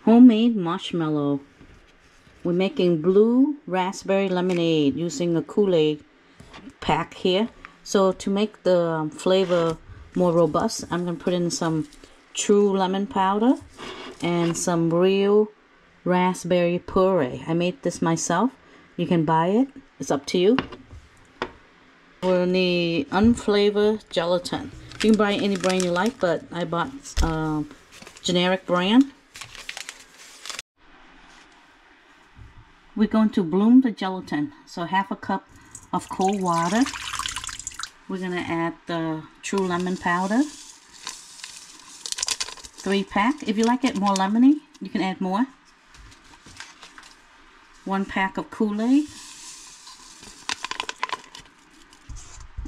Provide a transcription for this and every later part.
Homemade marshmallow. We're making blue raspberry lemonade using a Kool-Aid pack here. So to make the flavor more robust, I'm going to put in some true lemon powder and some real raspberry puree. I made this myself. You can buy it. It's up to you. We'll need unflavored gelatin. You can buy any brand you like, but I bought generic brand. We're going to bloom the gelatin. So half a cup of cold water. We're going to add the true lemon powder. 3 pack. If you like it more lemony, you can add more. 1 pack of Kool-Aid.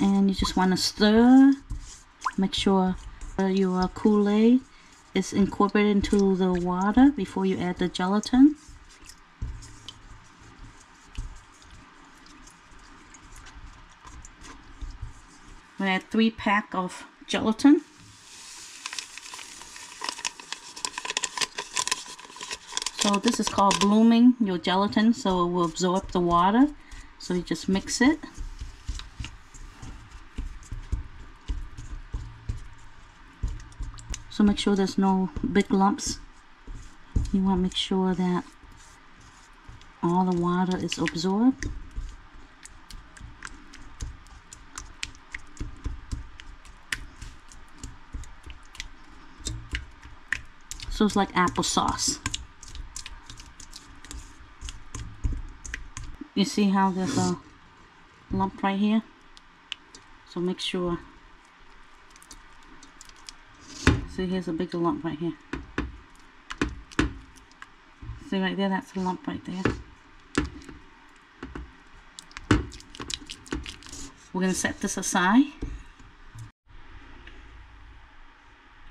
And you just want to stir. Make sure your Kool-Aid is incorporated into the water before you add the gelatin. We add 3 pack of gelatin. So this is called blooming your gelatin, so it will absorb the water. So you just mix it. So make sure there's no big lumps. You want to make sure that all the water is absorbed. So it's like applesauce. You see how there's a lump right here? So make sure. See, here's a bigger lump right here. See right there, that's a lump right there. We're going to set this aside.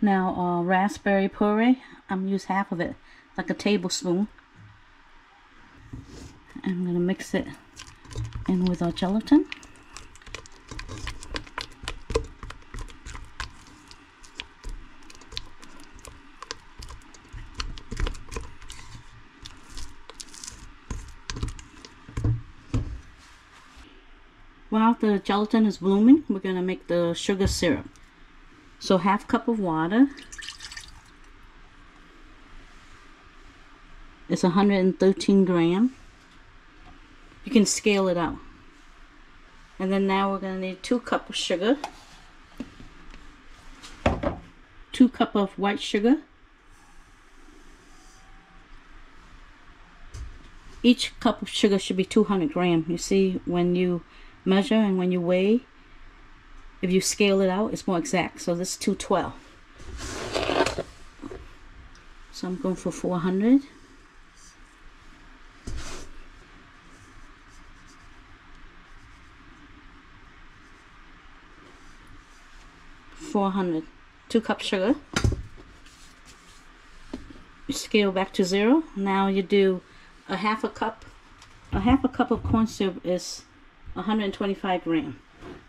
Now, raspberry puree, I'm going to use half of it, like a tablespoon. I'm going to mix it in with our gelatin. While the gelatin is blooming, we're going to make the sugar syrup. So half cup of water. It's 113 grams. You can scale it out. And then now we're going to need 2 cups of sugar. 2 cups of white sugar. Each cup of sugar should be 200 grams. You see, when you measure and when you weigh, if you scale it out, it's more exact. So this is 212. So I'm going for 400. 400. 2 cups sugar. You scale back to 0. Now you do a half a cup. A half a cup of corn syrup is 125 grams.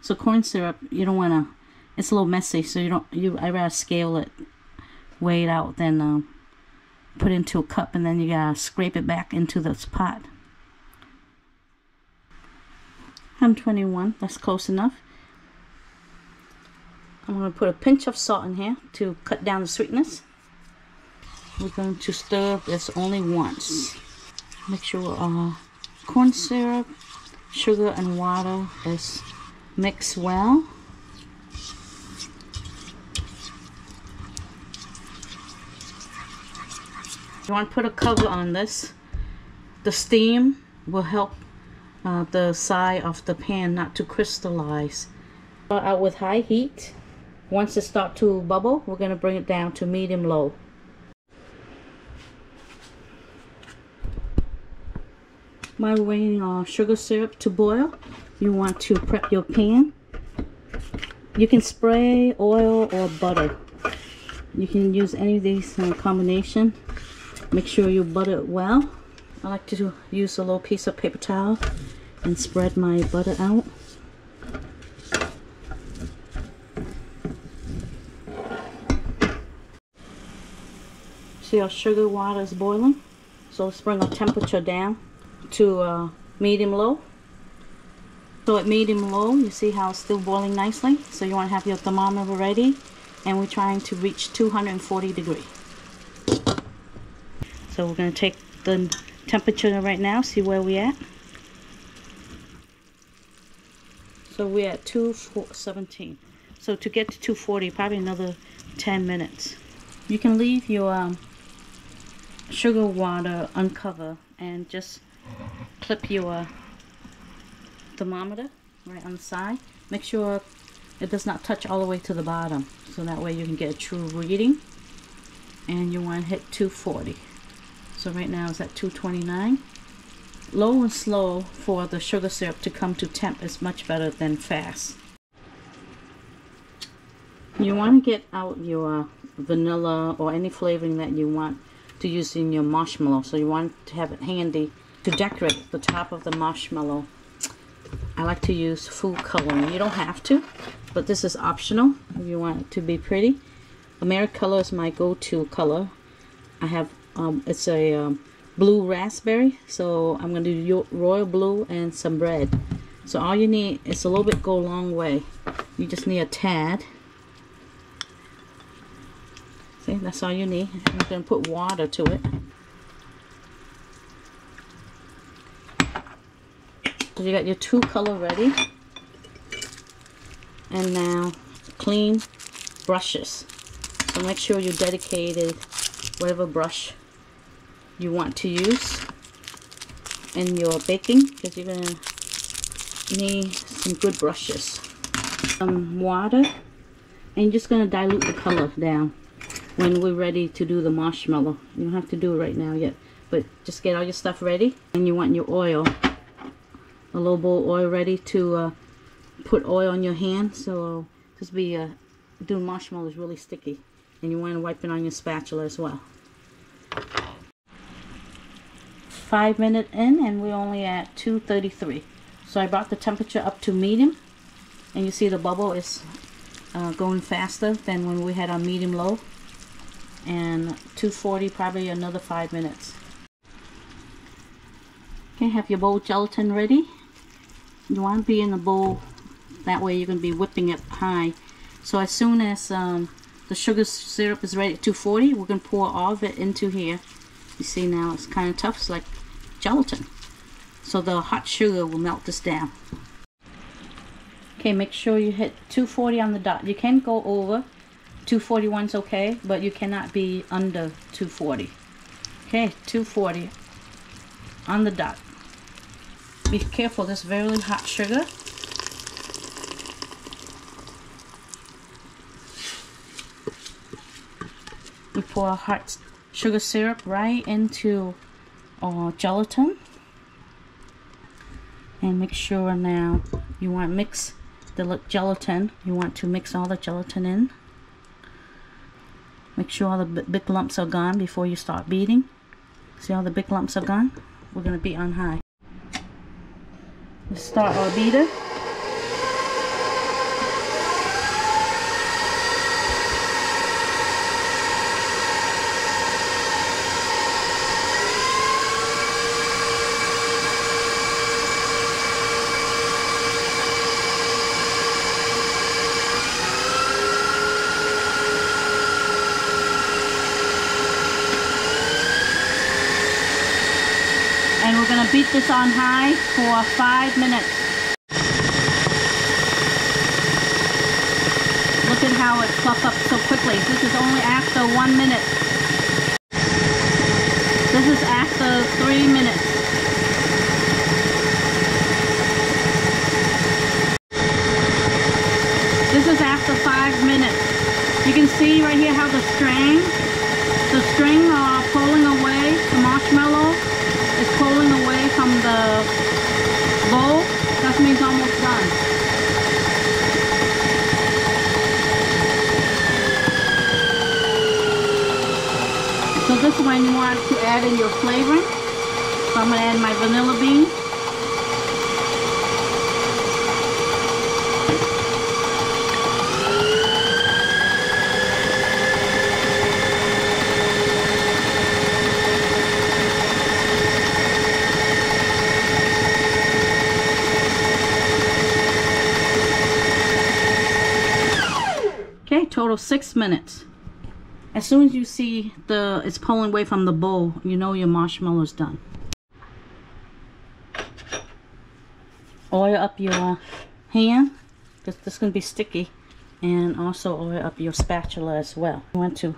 So corn syrup, you don't want to, it's a little messy, so I rather scale it, weigh it out, then put it into a cup, and then you gotta scrape it back into this pot. 121, that's close enough. I'm going to put a pinch of salt in here to cut down the sweetness. We're going to stir this only once. Make sure corn syrup, sugar, and water is mixed well. You want to put a cover on this. The steam will help the side of the pan not to crystallize. Start out with high heat. Once it starts to bubble, we're going to bring it down to medium-low. While waiting on sugar syrup to boil, you want to prep your pan. You can spray oil or butter. You can use any of these in combination. Make sure you butter it well. I like to use a little piece of paper towel and spread my butter out. See our sugar water is boiling? So let's bring our temperature down to medium low. So at medium low, you see how it's still boiling nicely? So you want to have your thermometer ready, and we're trying to reach 240 degrees. So we're going to take the temperature right now, see where we're at. So we're at 217. So to get to 240, probably another 10 minutes. You can leave your sugar water uncovered and just clip your thermometer right on the side. Make sure it does not touch all the way to the bottom, so that way you can get a true reading. And you want to hit 240. So right now it's at 229. Low and slow for the sugar syrup to come to temp is much better than fast. You want to get out your vanilla or any flavoring that you want to use in your marshmallow. So you want to have it handy to decorate the top of the marshmallow. I like to use food coloring. You don't have to, but this is optional if you want it to be pretty. AmeriColor is my go-to color. I have it's a blue raspberry, so I'm going to do royal blue and some red. So all you need is a little bit, go a long way. You just need a tad. See, that's all you need. I'm going to put water to it. So you got your two color ready. And now clean brushes. So make sure you dedicated whatever brush you want to use in your baking, because you're going to need some good brushes. Some water, and you're just going to dilute the color down when we're ready to do the marshmallow. You don't have to do it right now yet, but just get all your stuff ready. And you want your oil, a little bowl of oil ready to put oil on your hand. So just be doing marshmallow is really sticky, and you want to wipe it on your spatula as well. 5 minutes in, and we're only at 233. So I brought the temperature up to medium, and you see the bubble is going faster than when we had our medium low. And 240, probably another 5 minutes. Okay, have your bowl gelatin ready. You want to be in the bowl, that way you're going to be whipping it high. So as soon as the sugar syrup is ready at 240, we're going to pour all of it into here. You see now it's kind of tough, it's like gelatin. So the hot sugar will melt this down. Okay, make sure you hit 240 on the dot. You can go over. 241's okay, but you cannot be under 240. Okay, 240 on the dot. Be careful, this is very hot sugar. We pour hot sugar syrup right into our gelatin. And make sure now you want to mix the gelatin. You want to mix all the gelatin in. Make sure all the big lumps are gone before you start beating. See all the big lumps are gone? We're going to beat on high. Let's start our beater. And we're going to beat this on high for 5 minutes. Look at how it fluffed up so quickly. This is only after 1 minute. This is after 3 minutes. This is after 5 minutes. You can see right here how the string are pulling away, the marshmallow is pulling away from the bowl. That means almost done. So this is when you want to add in your flavoring. So I'm going to add my vanilla bean. Okay, total 6 minutes. As soon as you see it's pulling away from the bowl, you know your marshmallow is done. Oil up your hand, because this is going to be sticky, and also oil up your spatula as well. You want to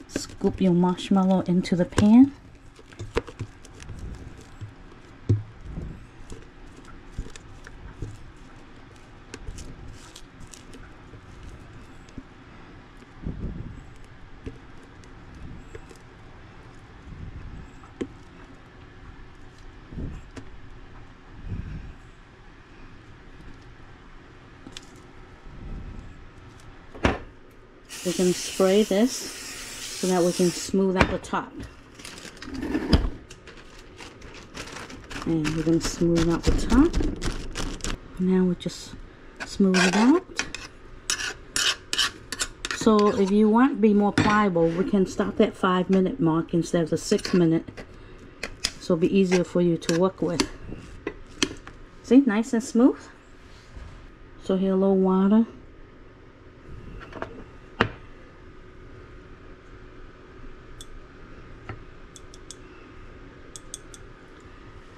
scoop your marshmallow into the pan. We're going to spray this so that we can smooth out the top. And we're going to smooth out the top. Now we just smooth it out. So if you want to be more pliable, we can stop at 5-minute mark instead of the 6-minute. So it'll be easier for you to work with. See, nice and smooth. So here, a little water.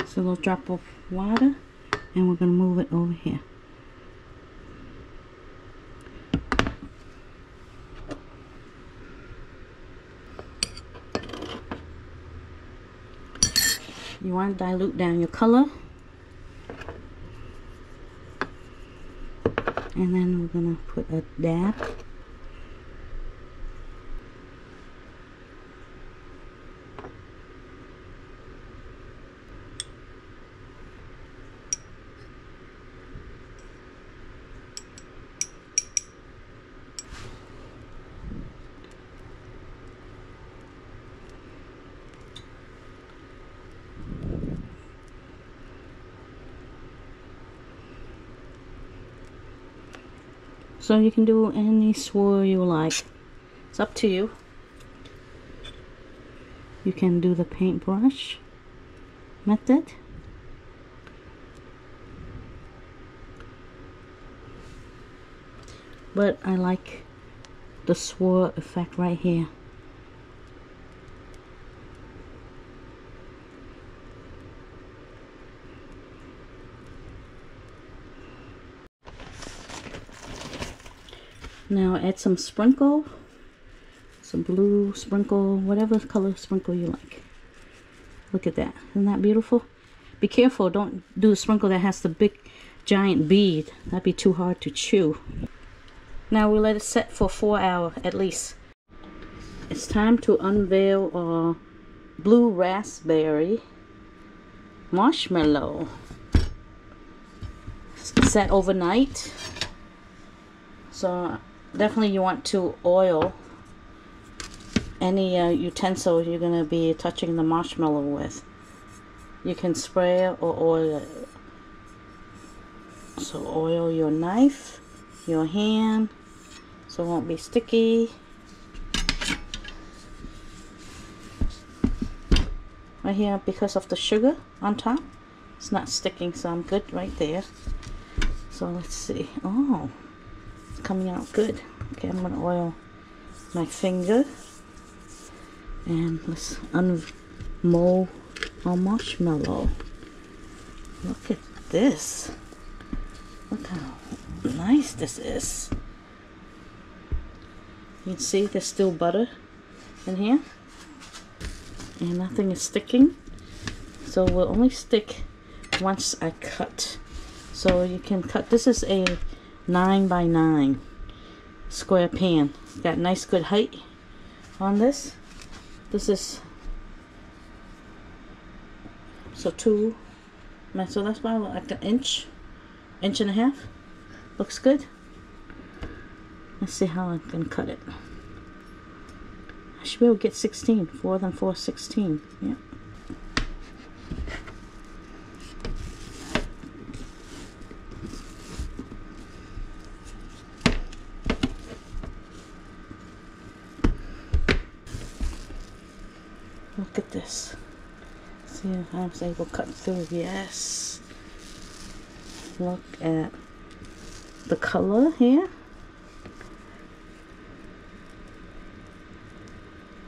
A little drop of water, and we're going to move it over here. You want to dilute down your color, and then we're going to put a dab. So you can do any swirl you like. It's up to you. You can do the paintbrush method. But I like the swirl effect right here. Now add some sprinkle, some blue sprinkle, whatever color sprinkle you like. Look at that. Isn't that beautiful? Be careful, don't do a sprinkle that has the big giant bead. That'd be too hard to chew. Now we'll let it set for 4 hours at least. It's time to unveil our blue raspberry marshmallow. Set overnight. So definitely you want to oil any utensil you're going to be touching the marshmallow with. You can spray it or oil it. So oil your knife, your hand, so it won't be sticky. Right here, because of the sugar on top, it's not sticking, so I'm good right there. So let's see. Oh, it's coming out good. Okay, I'm gonna oil my finger, and let's unmold our marshmallow. Look at this. Look how nice this is. You can see there's still butter in here, and nothing is sticking. So we'll only stick once I cut. So you can cut. This is a 9x9 square pan. Got nice good height on this. This is so so that's about like an inch and a half. Looks good. Let's see how I can cut it. I should be able to get 16. 4 than 4, 16. Yeah. Look at this. See if I was able to cut through. Yes. Look at the color here.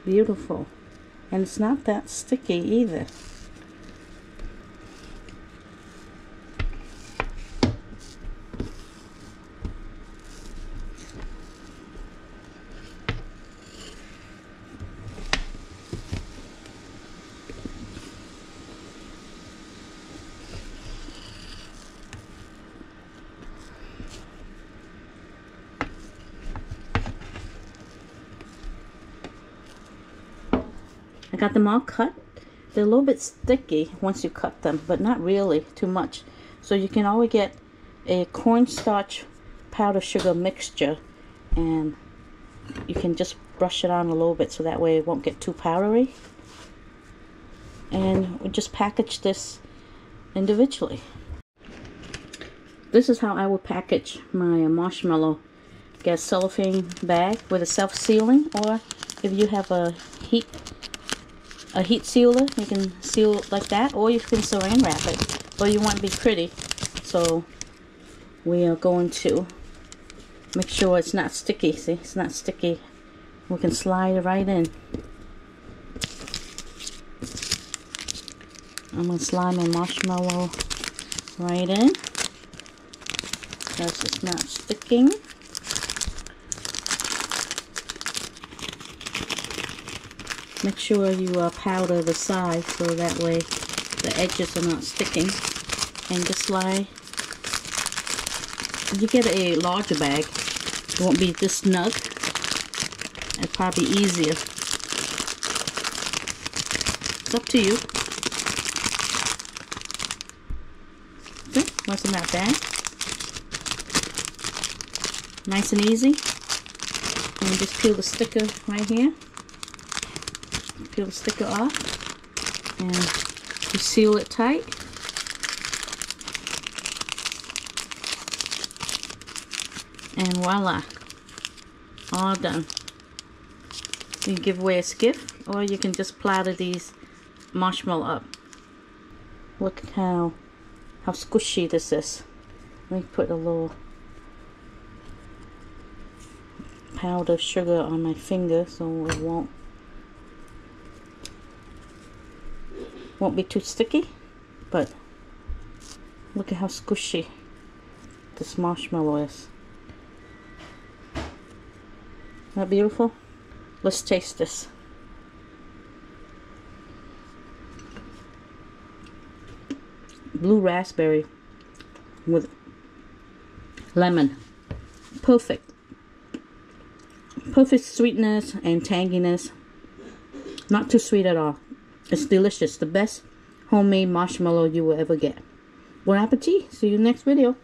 Beautiful. And it's not that sticky either. I got them all cut. They're a little bit sticky once you cut them, but not really too much. So you can always get a cornstarch powder sugar mixture, and you can just brush it on a little bit so that way it won't get too powdery. And we just package this individually. This is how I would package my marshmallow. Get a cellophane bag with a self-sealing, or if you have a heat sealer, you can seal it like that, or you can saran wrap it, but you want to be pretty. So we are going to make sure it's not sticky. See, it's not sticky. We can slide it right in. I'm going to slide my marshmallow right in because it's not sticking. Make sure you powder the sides so that way the edges are not sticking. And just slide. If you get a larger bag, it won't be this snug. It'll probably be easier. It's up to you. Okay, wasn't that bad. Nice and easy. And just peel the sticker right here. Peel the sticker off, and you seal it tight. And voila, all done. You can give away as a gift, or you can just platter these marshmallow up. Look how squishy this is. Let me put a little powdered sugar on my finger so it won't be too sticky, but look at how squishy this marshmallow is. Isn't that beautiful? Let's taste this. Blue raspberry with lemon. Perfect. Perfect sweetness and tanginess. Not too sweet at all. It's delicious. The best homemade marshmallow you will ever get. Bon appetit. See you next video.